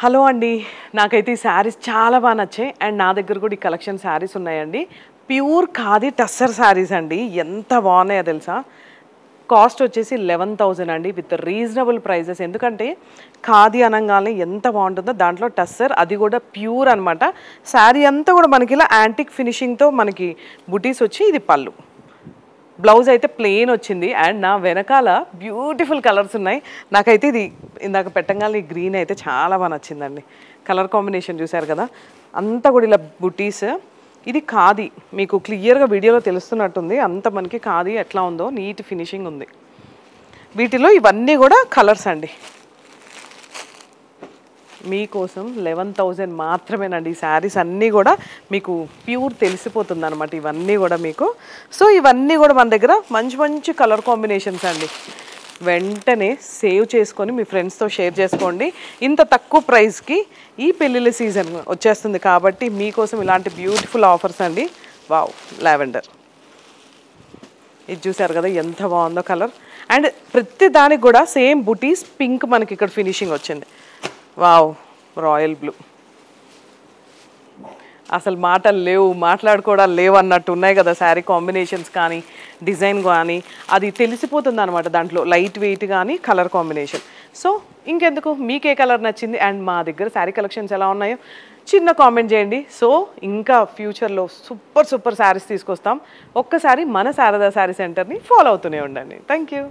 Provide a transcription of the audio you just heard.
Hello అండి, నాకైతే ఈ శారీస్ చాలా బాగా నచ్చాయి. అండ్ నా దగ్గర కూడా ఈ కలెక్షన్ శారీస్ ఉన్నాయండి. ప్యూర్ ఖాదీ టస్సర్ శారీస్ అండి. ఎంత బాగున్నాయో తెలుసా. కాస్ట్ వచ్చేసి 11,000 అండి, విత్ రీజనబుల్ ప్రైజెస్. ఎందుకంటే ఖాదీ అనగానే ఎంత బాగుంటుందో, దాంట్లో టస్సర్, అది కూడా ప్యూర్ అనమాట. శారీ అంతా కూడా మనకి ఇలా యాంటిక్ ఫినిషింగ్తో మనకి బుటీస్ వచ్చి, ఇది పళ్ళు. బ్లౌజ్ అయితే ప్లెయిన్ వచ్చింది. అండ్ నా వెనకాల బ్యూటిఫుల్ కలర్స్ ఉన్నాయి. నాకైతే ఇది ఇందాక పెట్టగానే ఈ గ్రీన్ అయితే చాలా బాగా నచ్చిందండి. కలర్ కాంబినేషన్ చూసారు కదా, అంతా కూడా ఇలా బుటీస్. ఇది ఖాదీ, మీకు క్లియర్గా వీడియోలో తెలుస్తున్నట్టుంది. అంత మనకి ఖాదీ ఎట్లా ఉందో నీట్ ఫినిషింగ్ ఉంది. వీటిలో ఇవన్నీ కూడా కలర్స్ అండి. మీకోసం 11,000 మాత్రమేనండి. ఈ శారీస్ అన్నీ కూడా మీకు ప్యూర్ తెలిసిపోతుంది అనమాట ఇవన్నీ కూడా మీకు. సో ఇవన్నీ కూడా మన దగ్గర మంచి మంచి కలర్ కాంబినేషన్స్ అండి. వెంటనే సేవ్ చేసుకొని మీ ఫ్రెండ్స్తో షేర్ చేసుకోండి. ఇంత తక్కువ ప్రైస్కి ఈ పెళ్ళిళ్ళ సీజన్ వచ్చేస్తుంది కాబట్టి మీకోసం ఇలాంటి బ్యూటిఫుల్ ఆఫర్స్ అండి. వావ్, లావెండర్ ఇది చూసారు కదా ఎంత బాగుందో కలర్. అండ్ ప్రతి దానికి కూడా సేమ్ బుటీస్ పింక్ మనకి ఇక్కడ ఫినిషింగ్ వచ్చింది. Wow, royal blue. అసలు మాటలు లేవు, మాట్లాడుకోవడాలు లేవు అన్నట్టు ఉన్నాయి కదా శారీ కాంబినేషన్స్ కానీ డిజైన్ కానీ. అది తెలిసిపోతుంది అనమాట దాంట్లో, లైట్ వెయిట్ కానీ కలర్ కాంబినేషన్. సో ఇంకెందుకు, మీకు ఏ కలర్ నచ్చింది అండ్ మా దగ్గర శారీ కలెక్షన్స్ ఎలా ఉన్నాయో చిన్న కామెంట్ చేయండి. సో ఇంకా ఫ్యూచర్లో సూపర్ సూపర్ శారీస్ తీసుకొస్తాం. ఒక్కసారి మన శారదా శారీ సెంటర్ని ఫాలో అవుతూనే ఉండండి. Thank you.